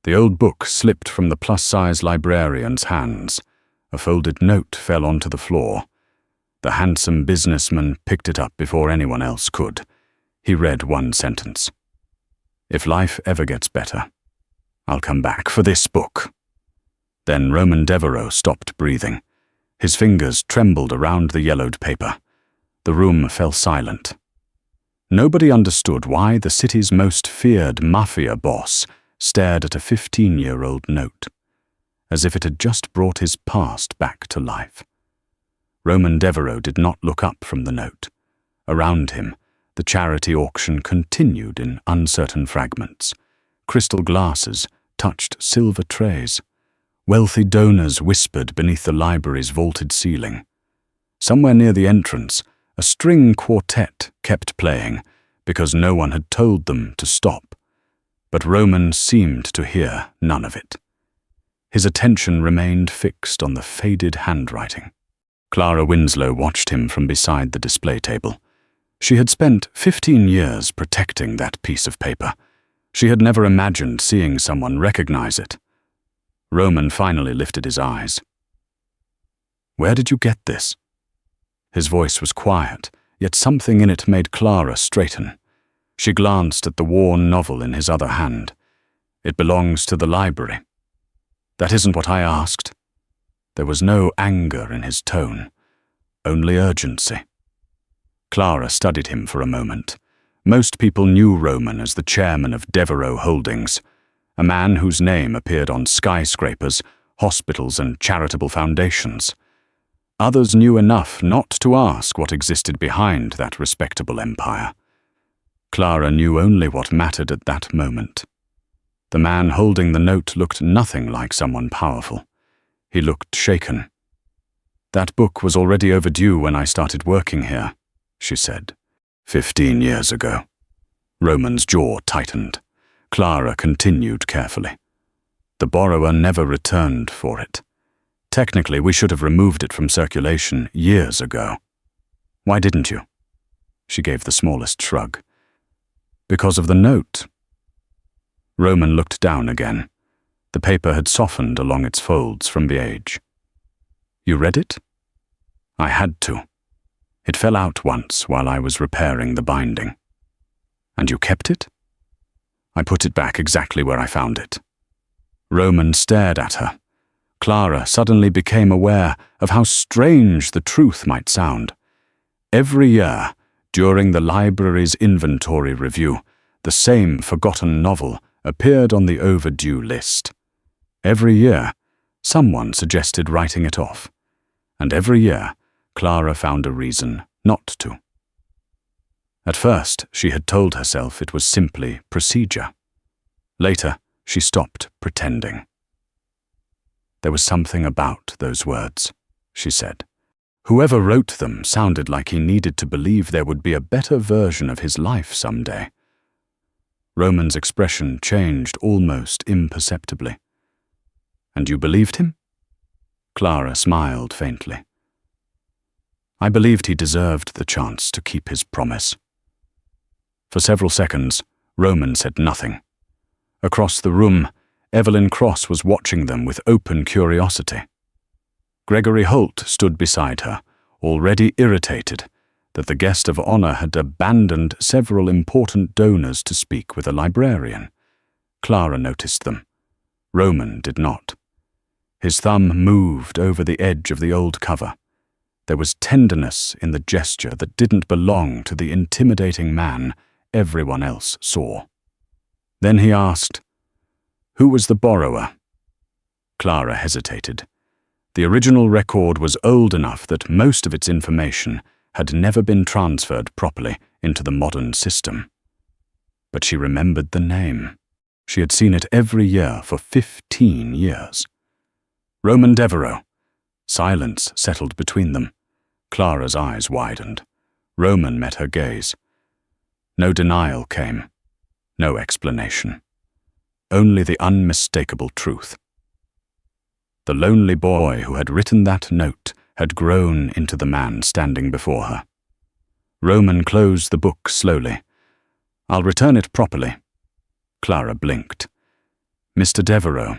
The old book slipped from the plus-size librarian's hands. A folded note fell onto the floor. The handsome businessman picked it up before anyone else could. He read one sentence. "If life ever gets better, I'll come back for this book." Then Roman Devereux stopped breathing. His fingers trembled around the yellowed paper. The room fell silent. Nobody understood why the city's most feared mafia boss stared at a 15-year-old note, as if it had just brought his past back to life. Roman Devereux did not look up from the note. Around him, the charity auction continued in uncertain fragments. Crystal glasses touched silver trays. Wealthy donors whispered beneath the library's vaulted ceiling. Somewhere near the entrance, a string quartet kept playing because no one had told them to stop. But Roman seemed to hear none of it. His attention remained fixed on the faded handwriting. Clara Winslow watched him from beside the display table. She had spent 15 years protecting that piece of paper. She had never imagined seeing someone recognize it. Roman finally lifted his eyes. "Where did you get this?" His voice was quiet, yet something in it made Clara straighten. She glanced at the worn novel in his other hand. "It belongs to the library." "That isn't what I asked." There was no anger in his tone, only urgency. Clara studied him for a moment. Most people knew Roman as the chairman of Devereux Holdings, a man whose name appeared on skyscrapers, hospitals, and charitable foundations. Others knew enough not to ask what existed behind that respectable empire. Clara knew only what mattered at that moment. The man holding the note looked nothing like someone powerful. He looked shaken. "That book was already overdue when I started working here," she said. 15 years ago. Roman's jaw tightened. Clara continued carefully. "The borrower never returned for it. Technically, we should have removed it from circulation years ago." "Why didn't you?" She gave the smallest shrug. "Because of the note." Roman looked down again. The paper had softened along its folds from the age. "You read it?" "I had to. It fell out once while I was repairing the binding." "And you kept it?" "I put it back exactly where I found it." Roman stared at her. Clara suddenly became aware of how strange the truth might sound. Every year, during the library's inventory review, the same forgotten novel appeared on the overdue list. Every year, someone suggested writing it off. And every year, Clara found a reason not to. At first, she had told herself it was simply procedure. Later, she stopped pretending. "There was something about those words," she said. "Whoever wrote them sounded like he needed to believe there would be a better version of his life someday." Roman's expression changed almost imperceptibly. "And you believed him?" Clara smiled faintly. "I believed he deserved the chance to keep his promise." For several seconds, Roman said nothing. Across the room, Evelyn Cross was watching them with open curiosity. Gregory Holt stood beside her, already irritated that the guest of honor had abandoned several important donors to speak with a librarian. Clara noticed them. Roman did not. His thumb moved over the edge of the old cover. There was tenderness in the gesture that didn't belong to the intimidating man everyone else saw. Then he asked, "Who was the borrower?" Clara hesitated. The original record was old enough that most of its information had never been transferred properly into the modern system. But she remembered the name. She had seen it every year for 15 years. "Roman Devereux." Silence settled between them. Clara's eyes widened. Roman met her gaze. No denial came. No explanation. Only the unmistakable truth. The lonely boy who had written that note had grown into the man standing before her. Roman closed the book slowly. "I'll return it properly." Clara blinked. Mr. Devereux.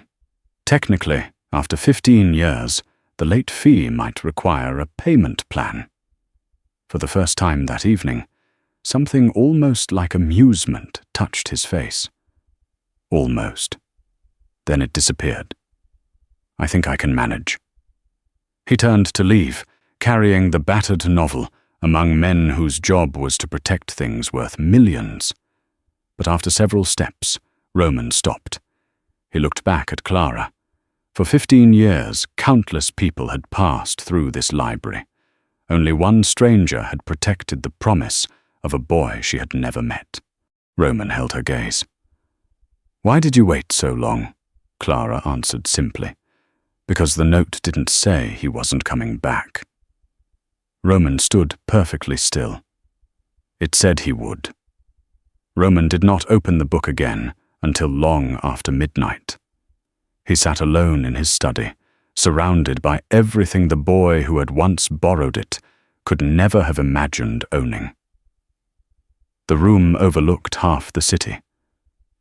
Technically, after 15 years, the late fee might require a payment plan. For the first time that evening, something almost like amusement touched his face. Almost. Then it disappeared. I think I can manage. He turned to leave, carrying the battered novel among men whose job was to protect things worth millions. But after several steps, Roman stopped. He looked back at Clara. For 15 years, countless people had passed through this library. Only one stranger had protected the promise of a boy she had never met. Roman held her gaze. "Why did you wait so long?" Clara answered simply. "Because the note didn't say he wasn't coming back." Roman stood perfectly still. It said he would. Roman did not open the book again until long after midnight. He sat alone in his study, surrounded by everything the boy who had once borrowed it could never have imagined owning. The room overlooked half the city.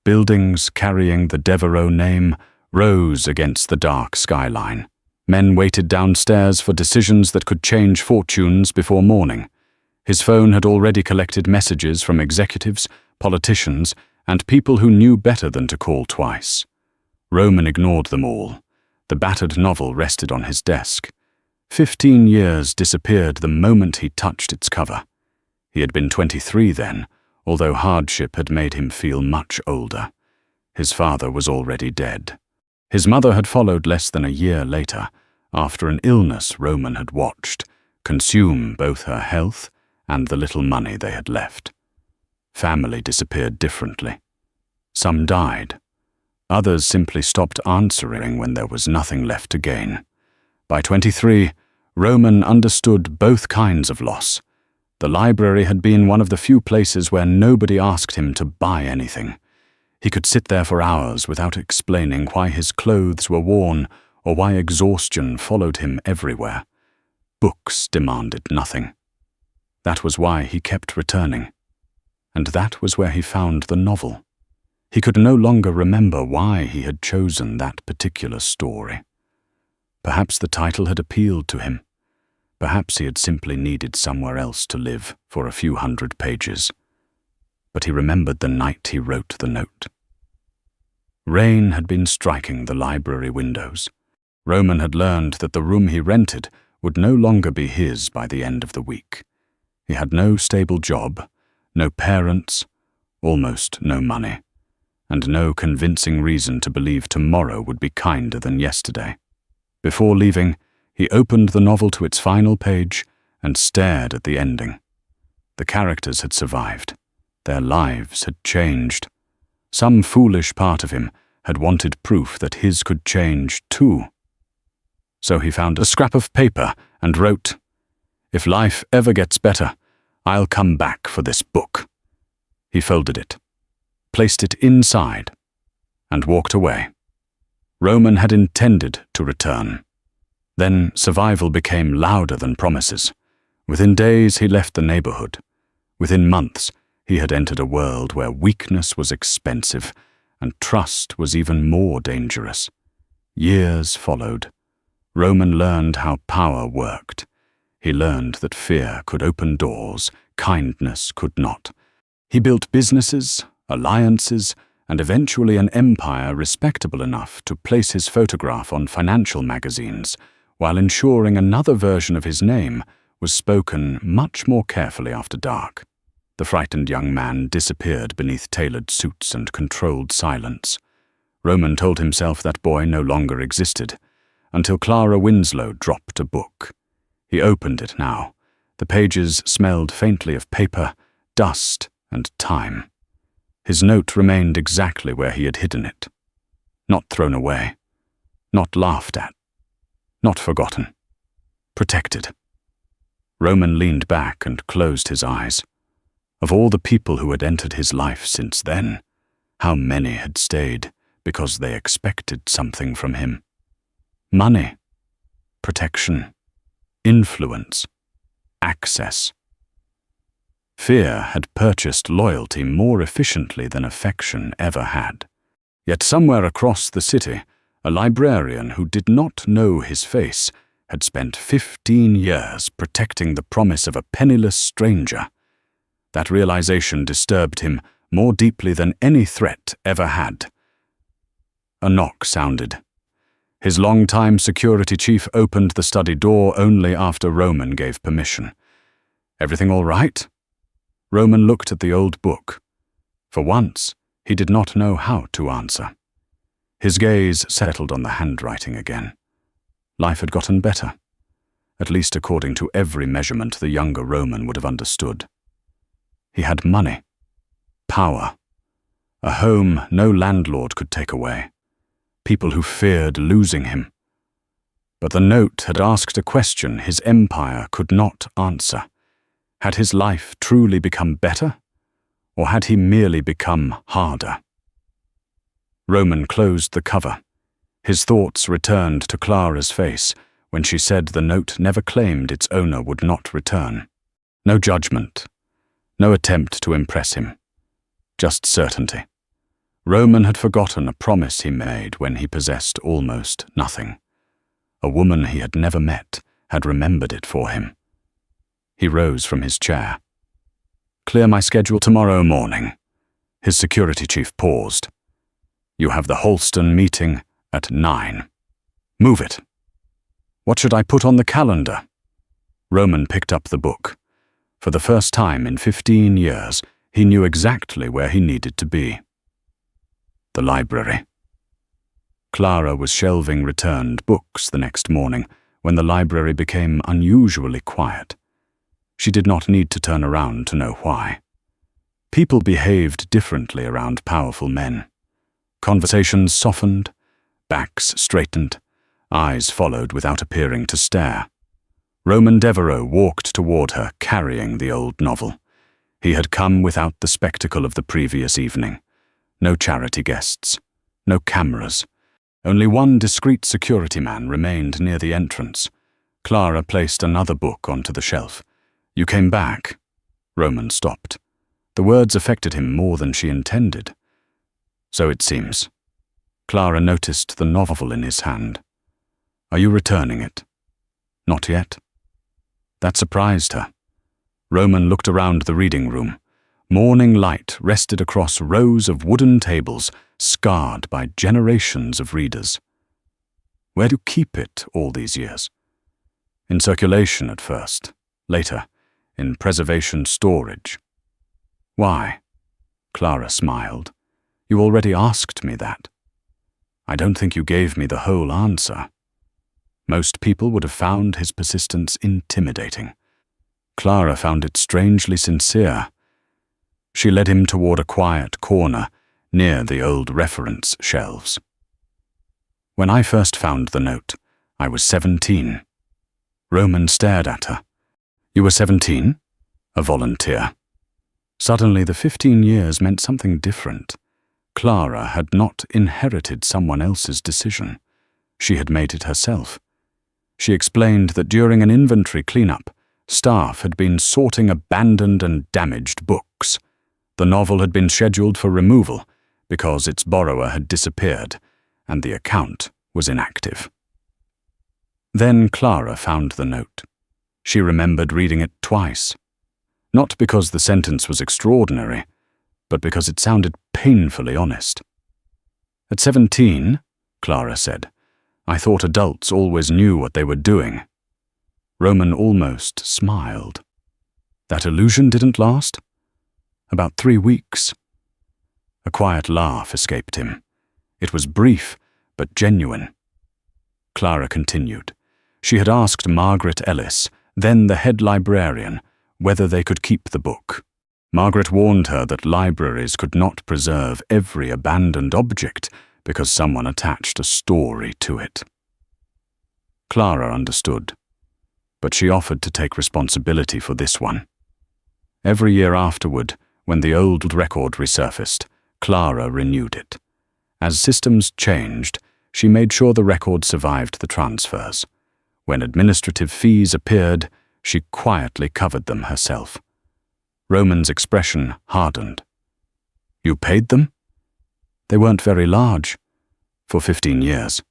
Buildings carrying the Devereux name rose against the dark skyline. Men waited downstairs for decisions that could change fortunes before morning. His phone had already collected messages from executives, politicians, and people who knew better than to call twice. Roman ignored them all. The battered novel rested on his desk. 15 years disappeared the moment he touched its cover. He had been 23 then, although hardship had made him feel much older. His father was already dead. His mother had followed less than a year later, after an illness Roman had watched consume both her health and the little money they had left. Family disappeared differently. Some died. Others simply stopped answering when there was nothing left to gain. By 23, Roman understood both kinds of loss. The library had been one of the few places where nobody asked him to buy anything. He could sit there for hours without explaining why his clothes were worn or why exhaustion followed him everywhere. Books demanded nothing. That was why he kept returning. And that was where he found the novel. He could no longer remember why he had chosen that particular story. Perhaps the title had appealed to him. Perhaps he had simply needed somewhere else to live for a few hundred pages. But he remembered the night he wrote the note. Rain had been striking the library windows. Roman had learned that the room he rented would no longer be his by the end of the week. He had no stable job, no parents, almost no money, and no convincing reason to believe tomorrow would be kinder than yesterday. Before leaving, he opened the novel to its final page and stared at the ending. The characters had survived. Their lives had changed. Some foolish part of him had wanted proof that his could change too. So he found a scrap of paper and wrote, "If life ever gets better, I'll come back for this book." He folded it, placed it inside, and walked away. Roman had intended to return. Then survival became louder than promises. Within days he left the neighborhood. Within months he had entered a world where weakness was expensive and trust was even more dangerous. Years followed. Roman learned how power worked. He learned that fear could open doors, kindness could not. He built businesses, alliances, and eventually an empire respectable enough to place his photograph on financial magazines, while ensuring another version of his name was spoken much more carefully after dark. The frightened young man disappeared beneath tailored suits and controlled silence. Roman told himself that boy no longer existed, until Clara Winslow dropped a book. He opened it now. The pages smelled faintly of paper, dust, and time. His note remained exactly where he had hidden it. Not thrown away. Not laughed at. Not forgotten. Protected. Roman leaned back and closed his eyes. Of all the people who had entered his life since then, how many had stayed because they expected something from him? Money, protection, influence, access. Fear had purchased loyalty more efficiently than affection ever had. Yet somewhere across the city, a librarian who did not know his face had spent 15 years protecting the promise of a penniless stranger. That realization disturbed him more deeply than any threat ever had. A knock sounded. His longtime security chief opened the study door only after Roman gave permission. "Everything all right?" Roman looked at the old book. For once, he did not know how to answer. His gaze settled on the handwriting again. Life had gotten better, at least according to every measurement the younger Roman would have understood. He had money, power, a home no landlord could take away, people who feared losing him. But the note had asked a question his empire could not answer. Had his life truly become better, or had he merely become harder? Roman closed the cover. His thoughts returned to Clara's face when she said the note never claimed its owner would not return. No judgment, no attempt to impress him, just certainty. Roman had forgotten a promise he made when he possessed almost nothing. A woman he had never met had remembered it for him. He rose from his chair. "Clear my schedule tomorrow morning." His security chief paused. "You have the Holston meeting at 9. Move it." "What should I put on the calendar?" Roman picked up the book. For the first time in 15 years, he knew exactly where he needed to be. The library. Clara was shelving returned books the next morning when the library became unusually quiet. She did not need to turn around to know why. People behaved differently around powerful men. Conversations softened, backs straightened, eyes followed without appearing to stare. Roman Devereux walked toward her, carrying the old novel. He had come without the spectacle of the previous evening. No charity guests, no cameras. Only one discreet security man remained near the entrance. Clara placed another book onto the shelf. "You came back." Roman stopped. The words affected him more than she intended. "So it seems." Clara noticed the novel in his hand. "Are you returning it?" "Not yet." That surprised her. Roman looked around the reading room. Morning light rested across rows of wooden tables scarred by generations of readers. "Where do you keep it all these years?" "In circulation at first, later, in preservation storage." "Why?" Clara smiled. "You already asked me that." "I don't think you gave me the whole answer." Most people would have found his persistence intimidating. Clara found it strangely sincere. She led him toward a quiet corner near the old reference shelves. "When I first found the note, I was 17. Roman stared at her. "You were 17? A volunteer." Suddenly, the 15 years meant something different. Clara had not inherited someone else's decision. She had made it herself. She explained that during an inventory cleanup, staff had been sorting abandoned and damaged books. The novel had been scheduled for removal because its borrower had disappeared, and the account was inactive. Then Clara found the note. She remembered reading it twice. Not because the sentence was extraordinary, but because it sounded painfully honest. "At 17, Clara said, "I thought adults always knew what they were doing." Roman almost smiled. "That illusion didn't last?" "About 3 weeks." A quiet laugh escaped him. It was brief, but genuine. Clara continued. She had asked Margaret Ellis, then the head librarian, whether they could keep the book. Margaret warned her that libraries could not preserve every abandoned object because someone attached a story to it. Clara understood, but she offered to take responsibility for this one. Every year afterward, when the old record resurfaced, Clara renewed it. As systems changed, she made sure the record survived the transfers. When administrative fees appeared, she quietly covered them herself. Roman's expression hardened. "You paid them?" They weren't very large. For 15 years.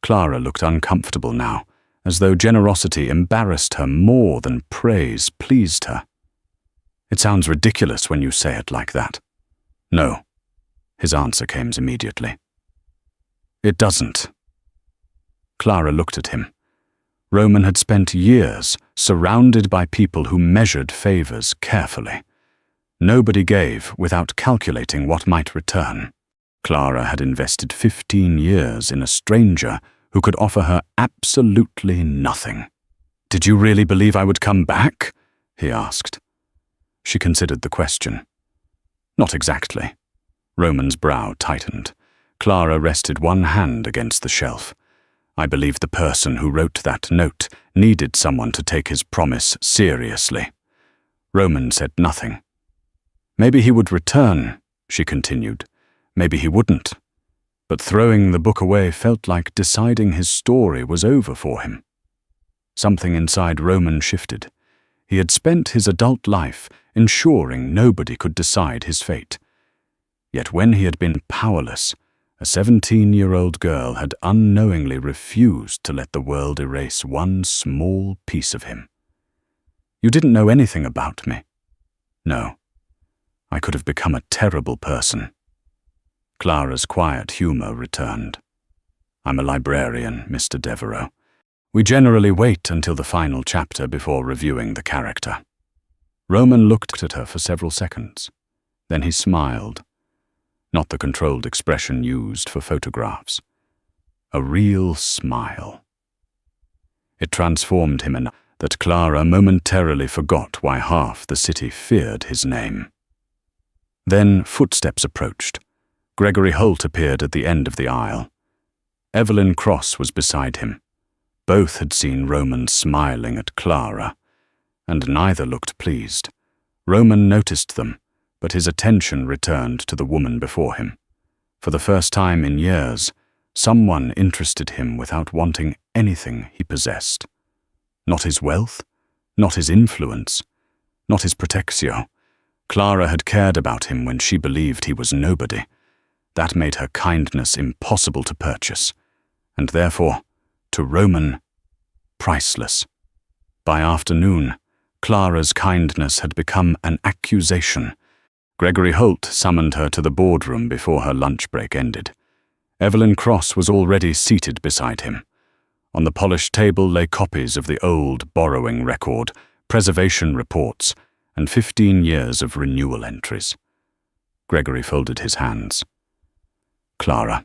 Clara looked uncomfortable now, as though generosity embarrassed her more than praise pleased her. It sounds ridiculous when you say it like that. No, his answer came immediately. It doesn't. Clara looked at him. Roman had spent years surrounded by people who measured favors carefully. Nobody gave without calculating what might return. Clara had invested 15 years in a stranger who could offer her absolutely nothing. Did you really believe I would come back? He asked. She considered the question. Not exactly. Roman's brow tightened. Clara rested one hand against the shelf. I believe the person who wrote that note needed someone to take his promise seriously. Roman said nothing. Maybe he would return, she continued. Maybe he wouldn't. But throwing the book away felt like deciding his story was over for him. Something inside Roman shifted. He had spent his adult life ensuring nobody could decide his fate. Yet when he had been powerless, a 17-year-old girl had unknowingly refused to let the world erase one small piece of him. You didn't know anything about me. No. I could have become a terrible person. Clara's quiet humor returned. I'm a librarian, Mr. Devereux. We generally wait until the final chapter before reviewing the character. Roman looked at her for several seconds. Then he smiled. Not the controlled expression used for photographs. A real smile. It transformed him enough that Clara momentarily forgot why half the city feared his name. Then footsteps approached. Gregory Holt appeared at the end of the aisle. Evelyn Cross was beside him. Both had seen Roman smiling at Clara, and neither looked pleased. Roman noticed them, but his attention returned to the woman before him. For the first time in years, someone interested him without wanting anything he possessed. Not his wealth, not his influence, not his protectio. Clara had cared about him when she believed he was nobody. That made her kindness impossible to purchase, and therefore, to Roman, priceless. By afternoon, Clara's kindness had become an accusation. Gregory Holt summoned her to the boardroom before her lunch break ended. Evelyn Cross was already seated beside him. On the polished table lay copies of the old borrowing record, preservation reports, and 15 years of renewal entries. Gregory folded his hands. Clara,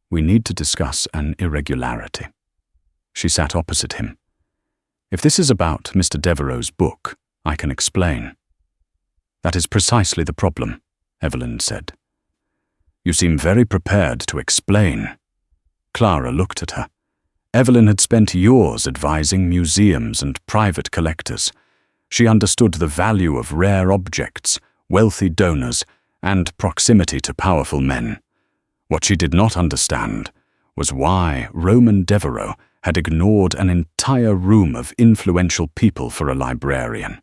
we need to discuss an irregularity. She sat opposite him. If this is about Mr. Devereux's book, I can explain. That is precisely the problem, Evelyn said. You seem very prepared to explain. Clara looked at her. Evelyn had spent years advising museums and private collectors. She understood the value of rare objects, wealthy donors, and proximity to powerful men. What she did not understand was why Roman Devereux had ignored an entire room of influential people for a librarian.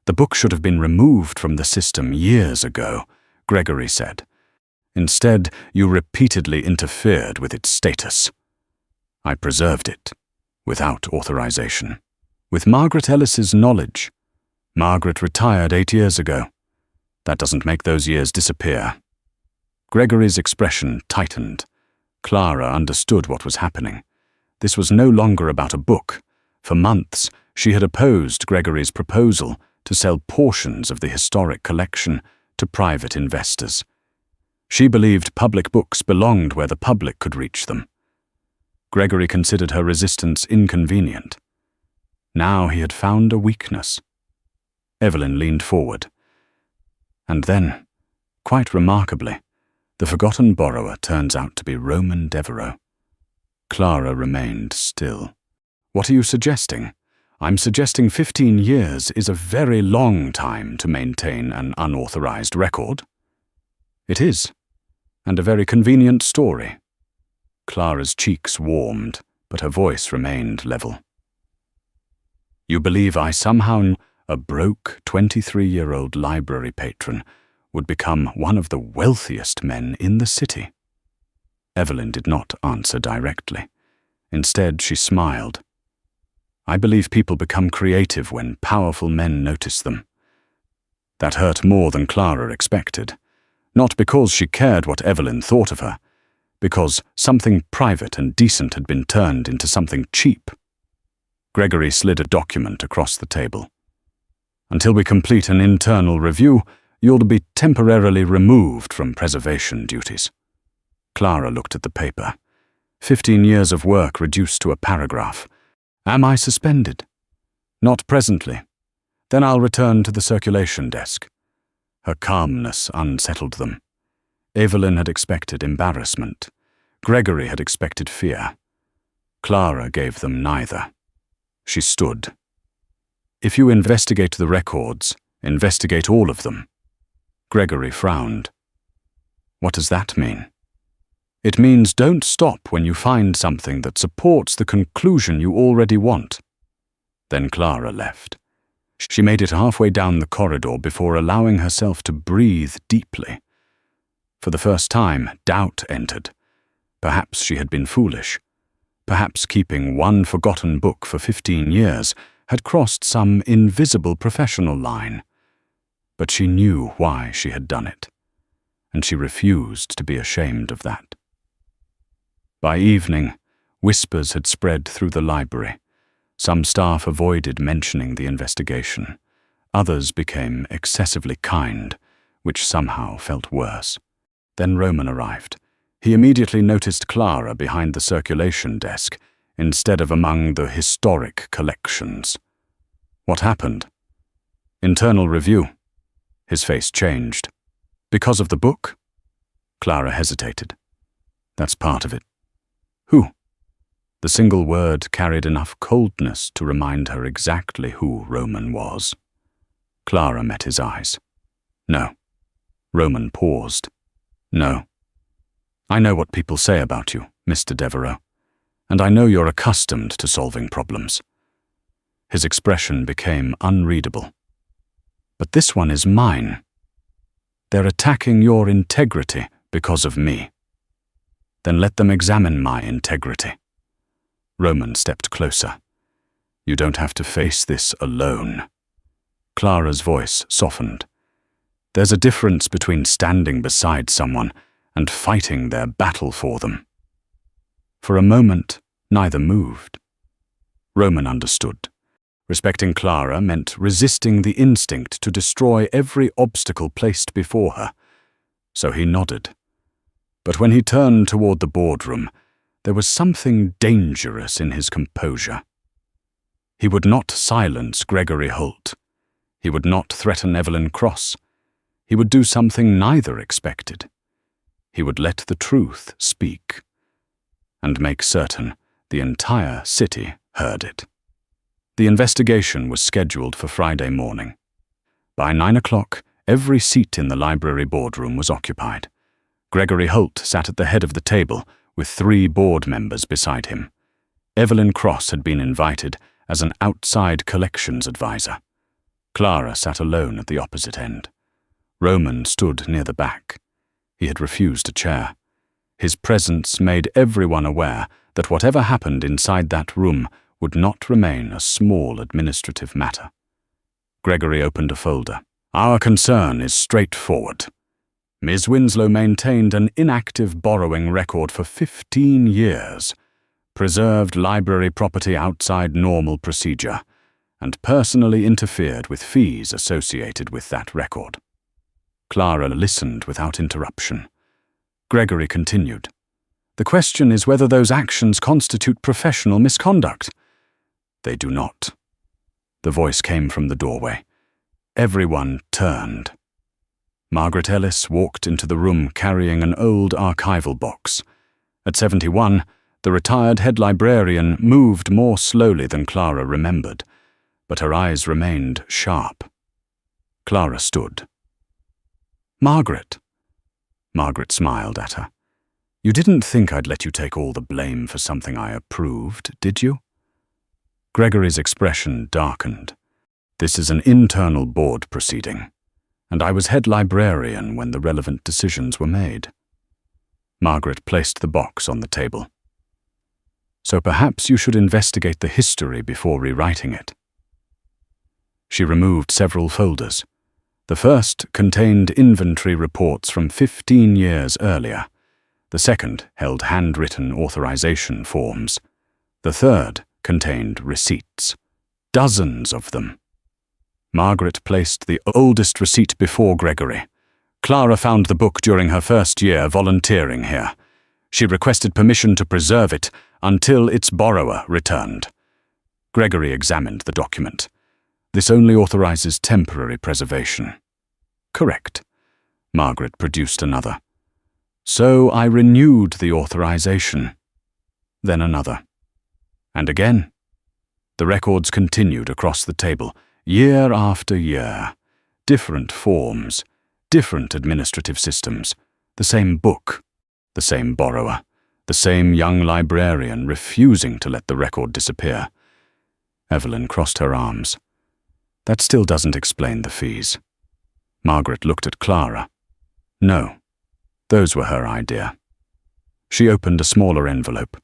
The book should have been removed from the system years ago, Gregory said. Instead, you repeatedly interfered with its status. I preserved it, without authorization, with Margaret Ellis's knowledge. Margaret retired 8 years ago. That doesn't make those years disappear. Gregory's expression tightened. Clara understood what was happening. This was no longer about a book. For months, she had opposed Gregory's proposal to sell portions of the historic collection to private investors. She believed public books belonged where the public could reach them. Gregory considered her resistance inconvenient. Now he had found a weakness. Evelyn leaned forward. And then, quite remarkably, the forgotten borrower turns out to be Roman Devereux. Clara remained still. What are you suggesting? I'm suggesting 15 years is a very long time to maintain an unauthorized record. It is, and a very convenient story. Clara's cheeks warmed, but her voice remained level. You believe I somehow knew a broke 23-year-old library patron would become one of the wealthiest men in the city. Evelyn did not answer directly. Instead, she smiled. I believe people become creative when powerful men notice them. That hurt more than Clara expected. Not because she cared what Evelyn thought of her, because something private and decent had been turned into something cheap. Gregory slid a document across the table. Until we complete an internal review, you'll be temporarily removed from preservation duties. Clara looked at the paper. 15 years of work reduced to a paragraph. Am I suspended? Not presently. Then I'll return to the circulation desk. Her calmness unsettled them. Evelyn had expected embarrassment. Gregory had expected fear. Clara gave them neither. She stood. If you investigate the records, investigate all of them. Gregory frowned. What does that mean? It means don't stop when you find something that supports the conclusion you already want. Then Clara left. She made it halfway down the corridor before allowing herself to breathe deeply. For the first time, doubt entered. Perhaps she had been foolish. Perhaps keeping one forgotten book for 15 years had crossed some invisible professional line. But she knew why she had done it, and she refused to be ashamed of that. By evening, whispers had spread through the library. Some staff avoided mentioning the investigation. Others became excessively kind, which somehow felt worse. Then Roman arrived. He immediately noticed Clara behind the circulation desk, instead of among the historic collections. What happened? Internal review. His face changed. Because of the book? Clara hesitated. That's part of it. Who? The single word carried enough coldness to remind her exactly who Roman was. Clara met his eyes. No. Roman paused. No. I know what people say about you, Mr. Devereux, and I know you're accustomed to solving problems. His expression became unreadable. But this one is mine. They're attacking your integrity because of me. Then let them examine my integrity. Roman stepped closer. You don't have to face this alone. Clara's voice softened. There's a difference between standing beside someone and fighting their battle for them. For a moment, neither moved. Roman understood. Respecting Clara meant resisting the instinct to destroy every obstacle placed before her. So he nodded. But when he turned toward the boardroom, there was something dangerous in his composure. He would not silence Gregory Holt. He would not threaten Evelyn Cross. He would do something neither expected. He would let the truth speak, and make certain the entire city heard it. The investigation was scheduled for Friday morning. By 9 o'clock, every seat in the library boardroom was occupied. Gregory Holt sat at the head of the table, with 3 board members beside him. Evelyn Cross had been invited as an outside collections advisor. Clara sat alone at the opposite end. Roman stood near the back. He had refused a chair. His presence made everyone aware that whatever happened inside that room would not remain a small administrative matter. Gregory opened a folder. Our concern is straightforward. Ms. Winslow maintained an inactive borrowing record for 15 years, preserved library property outside normal procedure, and personally interfered with fees associated with that record. Clara listened without interruption. Gregory continued. The question is whether those actions constitute professional misconduct. They do not. The voice came from the doorway. Everyone turned. Margaret Ellis walked into the room carrying an old archival box. At 71, the retired head librarian moved more slowly than Clara remembered, but her eyes remained sharp. Clara stood. Margaret. Margaret smiled at her. You didn't think I'd let you take all the blame for something I approved, did you? Gregory's expression darkened. This is an internal board proceeding. and I was head librarian when the relevant decisions were made. Margaret placed the box on the table. So perhaps you should investigate the history before rewriting it. She removed several folders. The first contained inventory reports from 15 years earlier. The second held handwritten authorization forms. The third contained receipts. Dozens of them. Margaret placed the oldest receipt before Gregory. Clara found the book during her first year volunteering here. She requested permission to preserve it until its borrower returned. Gregory examined the document. This only authorizes temporary preservation. Correct. Margaret produced another. So I renewed the authorization. Then another. And again. The records continued across the table, year after year. Different forms, different administrative systems, the same book, the same borrower, the same young librarian refusing to let the record disappear. Evelyn crossed her arms. That still doesn't explain the fees. Margaret looked at Clara. No, those were her idea. She opened a smaller envelope.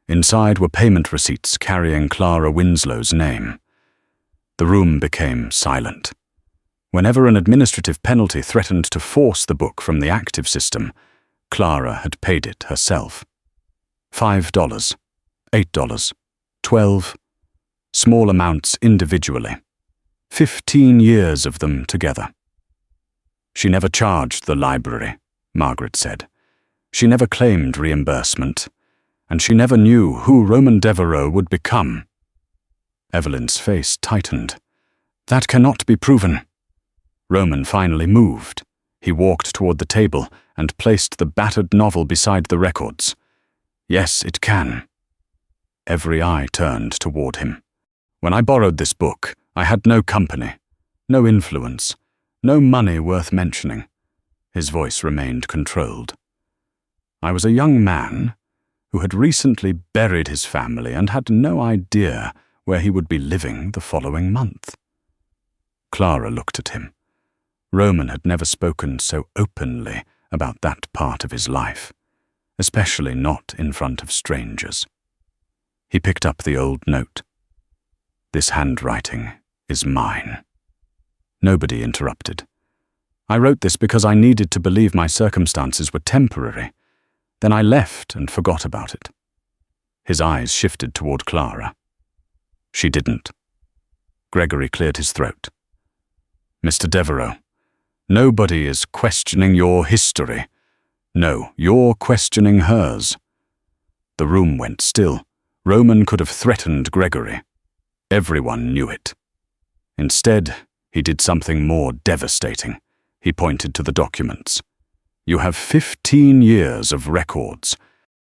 Inside were payment receipts carrying Clara Winslow's name. The room became silent. Whenever an administrative penalty threatened to force the book from the active system, Clara had paid it herself. $5, $8, $12, small amounts individually. 15 years of them together. She never charged the library, Margaret said. She never claimed reimbursement, and she never knew who Roman Devereux would become. Evelyn's face tightened. That cannot be proven. Roman finally moved. He walked toward the table and placed the battered novel beside the records. Yes, it can. Every eye turned toward him. When I borrowed this book, I had no company, no influence, no money worth mentioning. His voice remained controlled. I was a young man who had recently buried his family and had no idea where he would be living the following month. Clara looked at him. Roman had never spoken so openly about that part of his life, especially not in front of strangers. He picked up the old note. This handwriting is mine. Nobody interrupted. I wrote this because I needed to believe my circumstances were temporary. Then I left and forgot about it. His eyes shifted toward Clara. She didn't. Gregory cleared his throat. Mr. Devereux, nobody is questioning your history. No, you're questioning hers. The room went still. Roman could have threatened Gregory. Everyone knew it. Instead, he did something more devastating. He pointed to the documents. You have 15 years of records,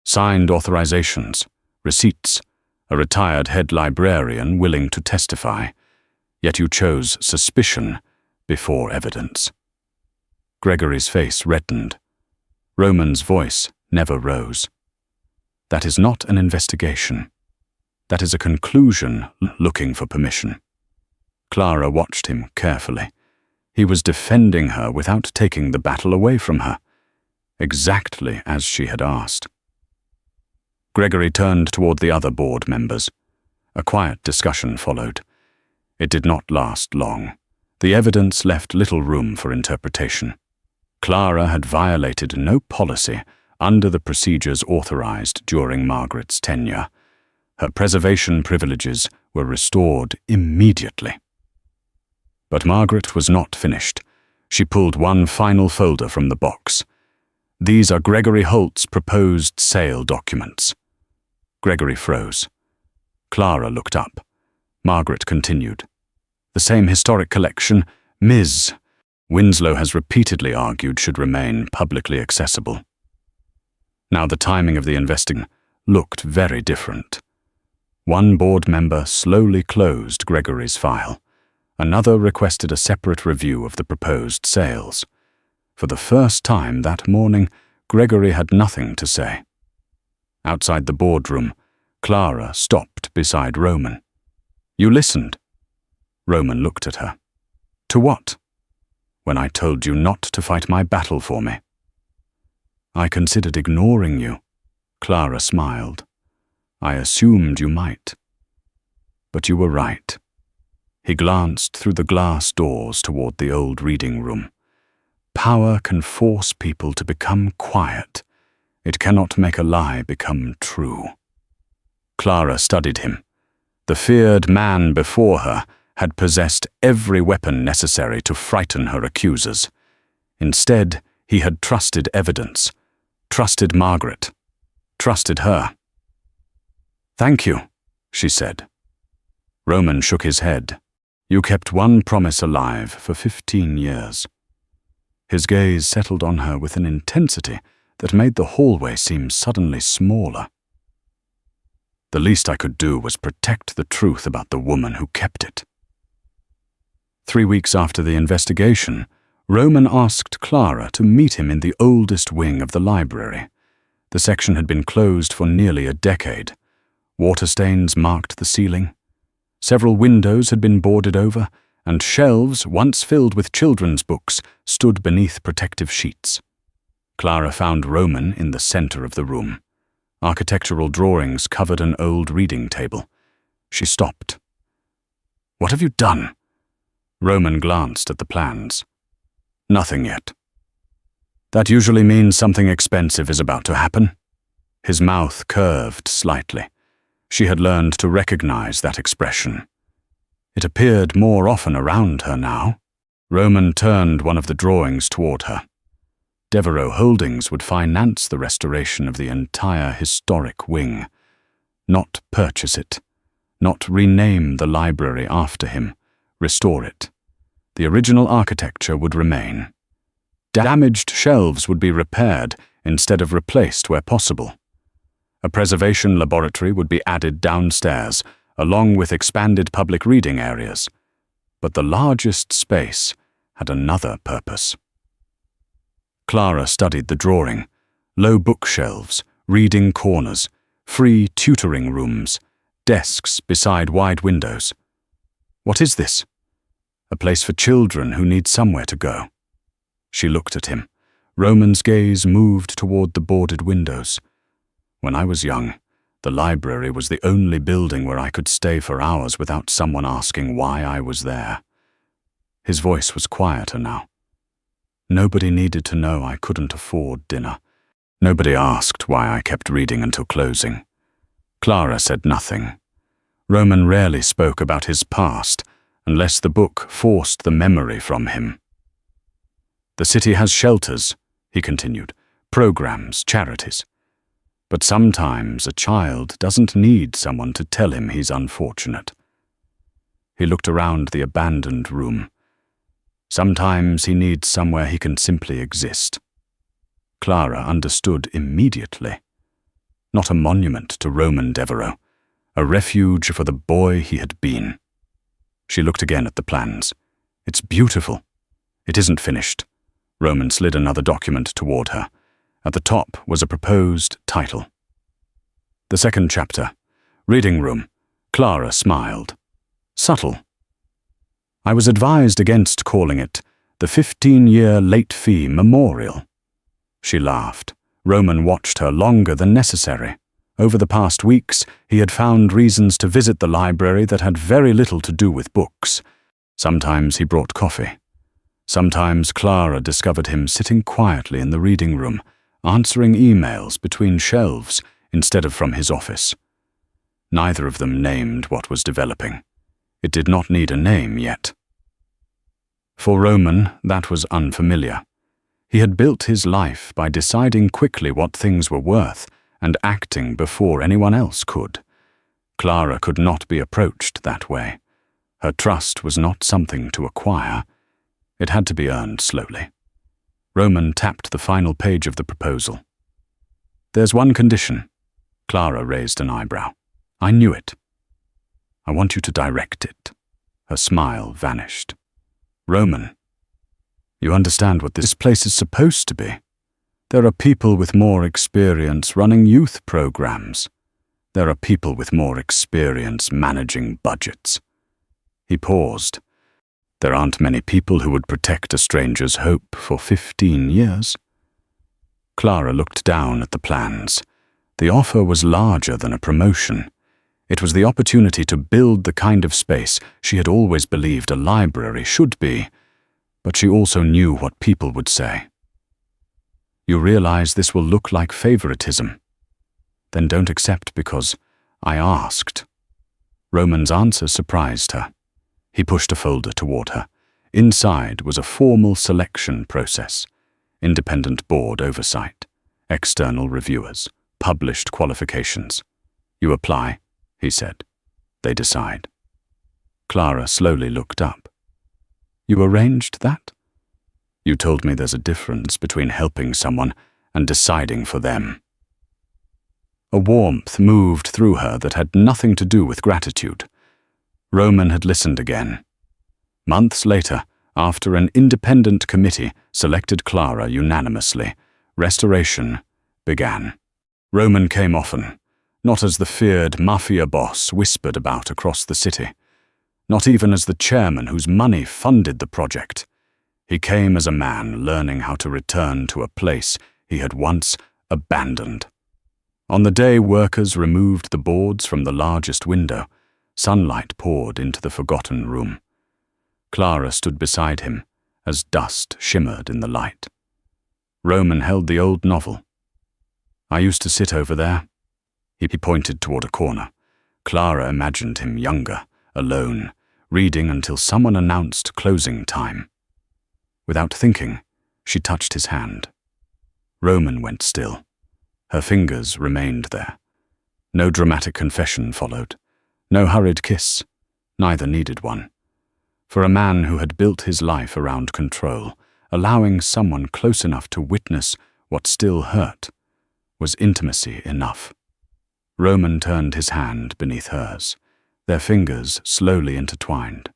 signed authorizations, receipts, a retired head librarian willing to testify. Yet you chose suspicion before evidence. Gregory's face reddened. Roman's voice never rose. That is not an investigation. That is a conclusion looking for permission. Clara watched him carefully. He was defending her without taking the battle away from her, exactly as she had asked. Gregory turned toward the other board members. A quiet discussion followed. It did not last long. The evidence left little room for interpretation. Clara had violated no policy under the procedures authorized during Margaret's tenure. Her preservation privileges were restored immediately. But Margaret was not finished. She pulled one final folder from the box. These are Gregory Holt's proposed sale documents. Gregory froze. Clara looked up. Margaret continued. The same historic collection, Ms. Winslow has repeatedly argued should remain publicly accessible. Now the timing of the investigation looked very different. One board member slowly closed Gregory's file. Another requested a separate review of the proposed sales. For the first time that morning, Gregory had nothing to say. Outside the boardroom, Clara stopped beside Roman. You listened. Roman looked at her. To what? when I told you not to fight my battle for me. I considered ignoring you. Clara smiled. I assumed you might. But you were right. He glanced through the glass doors toward the old reading room. Power can force people to become quiet. It cannot make a lie become true. Clara studied him. The feared man before her had possessed every weapon necessary to frighten her accusers. Instead, he had trusted evidence, trusted Margaret, trusted her. "Thank you," she said. Roman shook his head. "You kept one promise alive for 15 years. His gaze settled on her with an intensity that made the hallway seem suddenly smaller. The least I could do was protect the truth about the woman who kept it. 3 weeks after the investigation, Roman asked Clara to meet him in the oldest wing of the library. The section had been closed for nearly a decade. Water stains marked the ceiling. Several windows had been boarded over, and shelves, once filled with children's books, stood beneath protective sheets. Clara found Roman in the center of the room. Architectural drawings covered an old reading table. She stopped. "What have you done?" Roman glanced at the plans. "Nothing yet." "That usually means something expensive is about to happen." His mouth curved slightly. She had learned to recognize that expression. It appeared more often around her now. Roman turned one of the drawings toward her. Devereux Holdings would finance the restoration of the entire historic wing. Not purchase it. Not rename the library after him. Restore it. The original architecture would remain. Damaged shelves would be repaired instead of replaced where possible. A preservation laboratory would be added downstairs, along with expanded public reading areas. But the largest space had another purpose. Clara studied the drawing. Low bookshelves, reading corners, free tutoring rooms, desks beside wide windows. "What is this?" "A place for children who need somewhere to go." She looked at him. Roman's gaze moved toward the boarded windows. "When I was young, the library was the only building where I could stay for hours without someone asking why I was there." His voice was quieter now. "Nobody needed to know I couldn't afford dinner. Nobody asked why I kept reading until closing." Clara said nothing. Roman rarely spoke about his past, unless the book forced the memory from him. "The city has shelters," he continued, "programs, charities. But sometimes a child doesn't need someone to tell him he's unfortunate." He looked around the abandoned room. "Sometimes he needs somewhere he can simply exist." Clara understood immediately. Not a monument to Roman Devereux, a refuge for the boy he had been. She looked again at the plans. "It's beautiful." "It isn't finished." Roman slid another document toward her. At the top was a proposed title. "The second chapter, Reading Room." Clara smiled. Subtle. "I was advised against calling it the 15-year late fee memorial." She laughed. Roman watched her longer than necessary. Over the past weeks, he had found reasons to visit the library that had very little to do with books. Sometimes he brought coffee. Sometimes Clara discovered him sitting quietly in the reading room, answering emails between shelves instead of from his office. Neither of them named what was developing. It did not need a name yet. For Roman, that was unfamiliar. He had built his life by deciding quickly what things were worth and acting before anyone else could. Clara could not be approached that way. Her trust was not something to acquire. It had to be earned slowly. Roman tapped the final page of the proposal. "There's one condition." Clara raised an eyebrow. "I knew it." "I want you to direct it." Her smile vanished. "Roman, you understand what this place is supposed to be. There are people with more experience running youth programs. There are people with more experience managing budgets." He paused. There aren't many people who would protect a stranger's hope for 15 years. Clara looked down at the plans. The offer was larger than a promotion. It was the opportunity to build the kind of space she had always believed a library should be, but she also knew what people would say. You realize this will look like favoritism. Then don't accept because I asked. Roman's answer surprised her. He pushed a folder toward her. Inside was a formal selection process, independent board oversight, external reviewers, published qualifications. You apply, he said. They decide. Clara slowly looked up. You arranged that? You told me there's a difference between helping someone and deciding for them. A warmth moved through her that had nothing to do with gratitude. Roman had listened again. Months later, after an independent committee selected Clara unanimously, restoration began. Roman came often, not as the feared Mafia Boss whispered about across the city, not even as the chairman whose money funded the project. He came as a man learning how to return to a place he had once abandoned. On the day workers removed the boards from the largest window, sunlight poured into the forgotten room. Clara stood beside him as dust shimmered in the light. Roman held the old novel. I used to sit over there. He pointed toward a corner. Clara imagined him younger, alone, reading until someone announced closing time. Without thinking, she touched his hand. Roman went still. Her fingers remained there. No dramatic confession followed. No hurried kiss. Neither needed one. For a man who had built his life around control, allowing someone close enough to witness what still hurt was intimacy enough. Roman turned his hand beneath hers, their fingers slowly intertwined.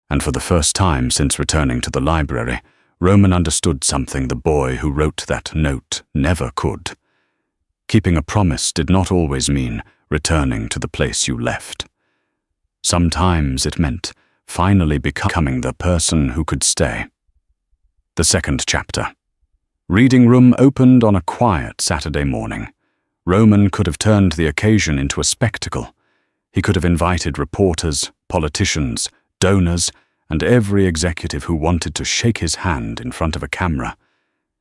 And for the first time since returning to the library, Roman understood something the boy who wrote that note never could. Keeping a promise did not always mean returning to the place you left. Sometimes it meant finally becoming the person who could stay. The second chapter. Reading room opened on a quiet Saturday morning. Roman could have turned the occasion into a spectacle. He could have invited reporters, politicians, donors, and every executive who wanted to shake his hand in front of a camera.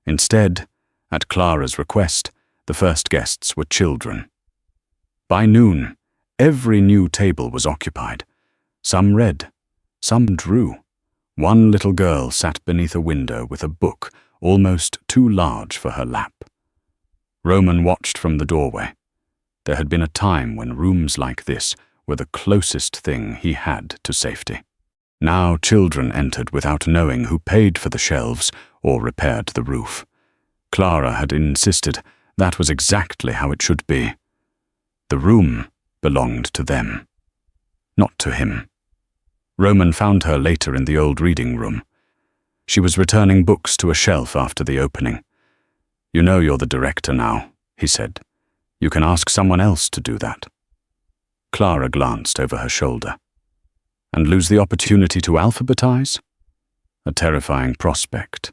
Instead, at Clara's request, the first guests were children. By noon, every new table was occupied. Some read, some drew. One little girl sat beneath a window with a book almost too large for her lap. Roman watched from the doorway. There had been a time when rooms like this were the closest thing he had to safety. Now children entered without knowing who paid for the shelves or repaired the roof. Clara had insisted that was exactly how it should be. The room belonged to them, not to him. Roman found her later in the old reading room. She was returning books to a shelf after the opening. You know you're the director now, he said. You can ask someone else to do that. Clara glanced over her shoulder. And lose the opportunity to alphabetize? A terrifying prospect.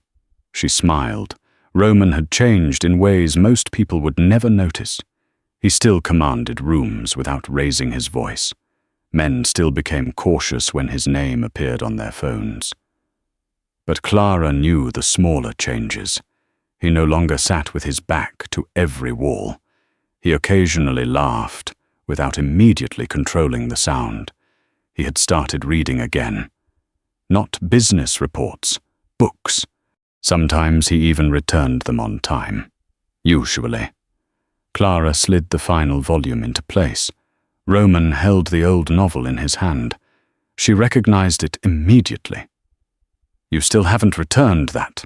She smiled. Roman had changed in ways most people would never notice. He still commanded rooms without raising his voice. Men still became cautious when his name appeared on their phones. But Clara knew the smaller changes. He no longer sat with his back to every wall. He occasionally laughed, without immediately controlling the sound. He had started reading again. Not business reports, books. Sometimes he even returned them on time. Usually. Clara slid the final volume into place. Roman held the old novel in his hand. She recognized it immediately. You still haven't returned that.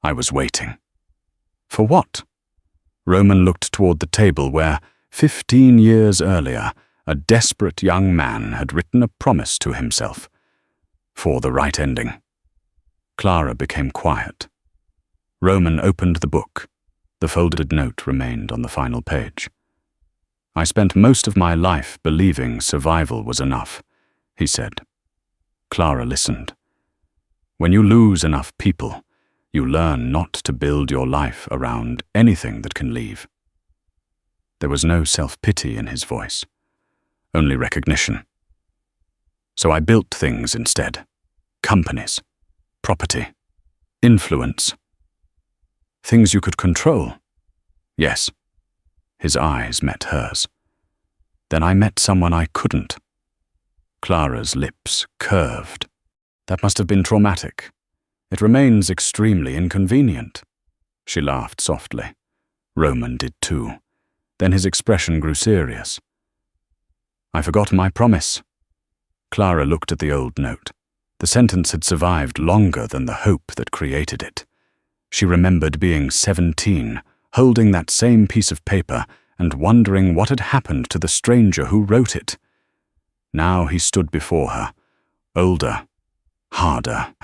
I was waiting. For what? Roman looked toward the table where, 15 years earlier, a desperate young man had written a promise to himself. For the right ending. Clara became quiet. Roman opened the book. The folded note remained on the final page. I spent most of my life believing survival was enough, he said. Clara listened. When you lose enough people, you learn not to build your life around anything that can leave. There was no self-pity in his voice, only recognition. So I built things instead. Companies, property, influence. Things you could control. Yes. His eyes met hers. Then I met someone I couldn't. Clara's lips curved. That must have been traumatic. It remains extremely inconvenient. She laughed softly. Roman did too. Then his expression grew serious. I forgot my promise. Clara looked at the old note. The sentence had survived longer than the hope that created it. She remembered being 17, holding that same piece of paper and wondering what had happened to the stranger who wrote it. Now he stood before her, older, harder,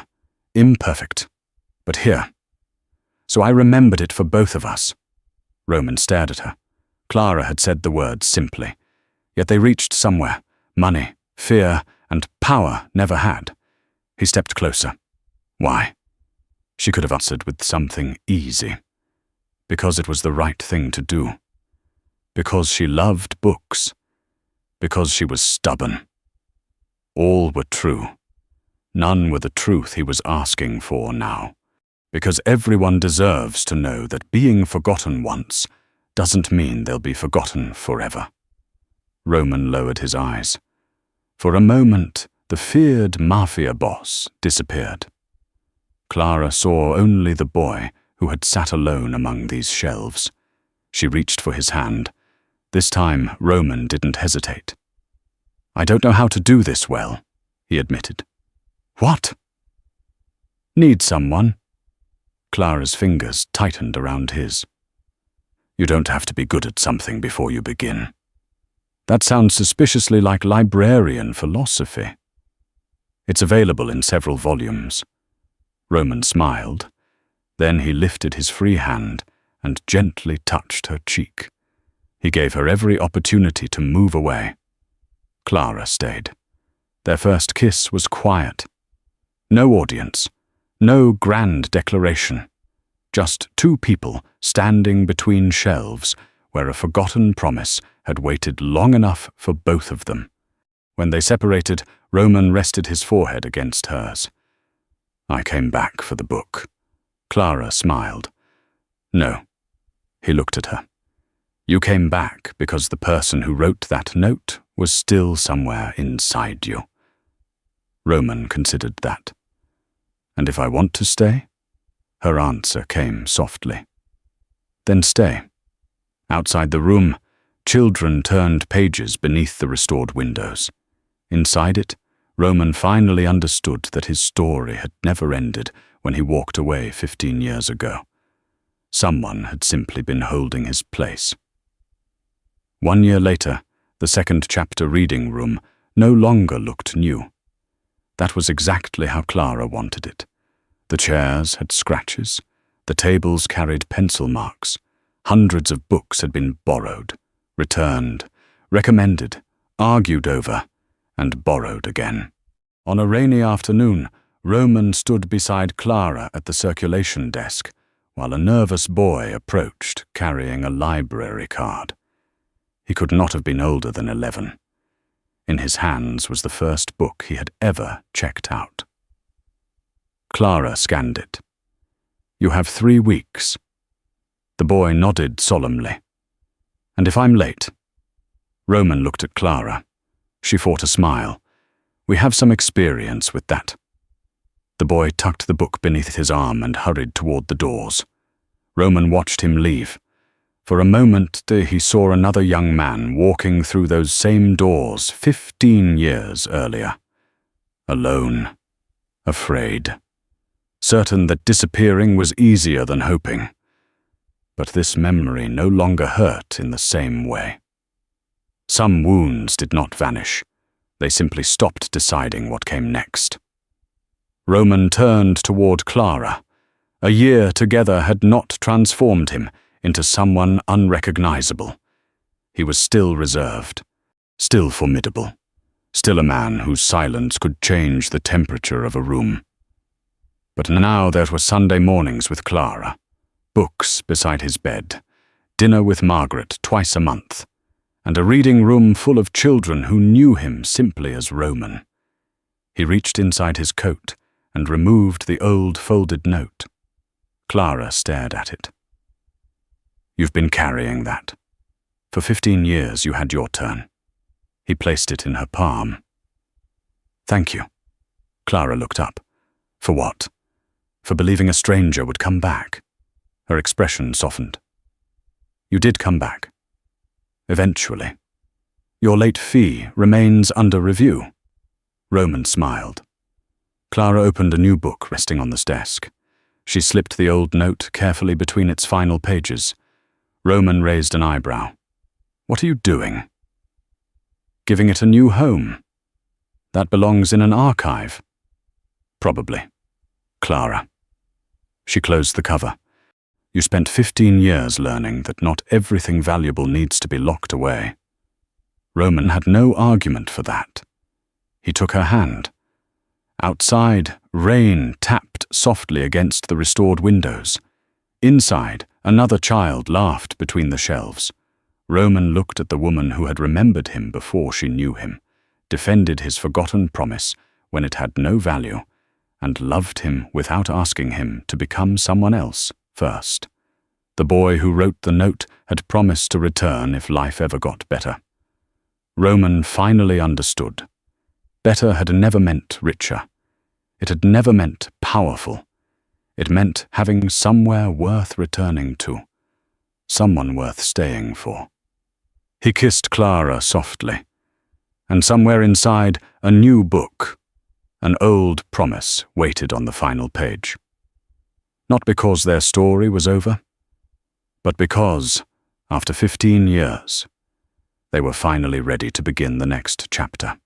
imperfect, but here. So I remembered it for both of us. Roman stared at her. Clara had said the words simply, yet they reached somewhere. Money, fear, and power never had. He stepped closer. Why? She could have answered with something easy. Because it was the right thing to do. Because she loved books. Because she was stubborn. All were true. None were the truth he was asking for now. Because everyone deserves to know that being forgotten once doesn't mean they'll be forgotten forever. Roman lowered his eyes. For a moment, the feared Mafia Boss disappeared. Clara saw only the boy who had sat alone among these shelves. She reached for his hand. This time, Roman didn't hesitate. I don't know how to do this well, he admitted. What? Need someone? Clara's fingers tightened around his. You don't have to be good at something before you begin. That sounds suspiciously like librarian philosophy. It's available in several volumes. Roman smiled. Then he lifted his free hand and gently touched her cheek. He gave her every opportunity to move away. Clara stayed. Their first kiss was quiet. No audience, no grand declaration. Just two people standing between shelves where a forgotten promise had waited long enough for both of them. When they separated, Roman rested his forehead against hers. I came back for the book. Clara smiled. No. He looked at her. You came back because the person who wrote that note was still somewhere inside you. Roman considered that. And if I want to stay? Her answer came softly. Then stay. Outside the room, children turned pages beneath the restored windows. Inside it, Roman finally understood that his story had never ended when he walked away 15 years ago. Someone had simply been holding his place. 1 year later, the second chapter reading room no longer looked new. That was exactly how Clara wanted it. The chairs had scratches, the tables carried pencil marks, hundreds of books had been borrowed, returned, recommended, argued over, and borrowed again. On a rainy afternoon, Roman stood beside Clara at the circulation desk, while a nervous boy approached carrying a library card. He could not have been older than 11. In his hands was the first book he had ever checked out. Clara scanned it. You have 3 weeks. The boy nodded solemnly. And if I'm late? Roman looked at Clara. She fought a smile. We have some experience with that. The boy tucked the book beneath his arm and hurried toward the doors. Roman watched him leave. For a moment, he saw another young man walking through those same doors 15 years earlier. Alone. Afraid. Certain that disappearing was easier than hoping. But this memory no longer hurt in the same way. Some wounds did not vanish. They simply stopped deciding what came next. Roman turned toward Clara. A year together had not transformed him into someone unrecognizable. He was still reserved, still formidable, still a man whose silence could change the temperature of a room. But now there were Sunday mornings with Clara, books beside his bed, dinner with Margaret twice a month, and a reading room full of children who knew him simply as Roman. He reached inside his coat and removed the old folded note. Clara stared at it. "You've been carrying that. For 15 years you had your turn." He placed it in her palm. "Thank you." Clara looked up. "For what? For believing a stranger would come back?" Her expression softened. "You did come back. Eventually. Your late fee remains under review." Roman smiled. Clara opened a new book resting on the desk. She slipped the old note carefully between its final pages. Roman raised an eyebrow. "What are you doing?" "Giving it a new home. That belongs in an archive." "Probably." "Clara." She closed the cover. "You spent 15 years learning that not everything valuable needs to be locked away." Roman had no argument for that. He took her hand. Outside, rain tapped softly against the restored windows. Inside, another child laughed between the shelves. Roman looked at the woman who had remembered him before she knew him, defended his forgotten promise when it had no value, and loved him without asking him to become someone else first. The boy who wrote the note had promised to return if life ever got better. Roman finally understood. Better had never meant richer. It had never meant powerful. It meant having somewhere worth returning to, someone worth staying for. He kissed Clara softly, and somewhere inside, a new book, an old promise, waited on the final page. Not because their story was over, but because, after 15 years, they were finally ready to begin the next chapter.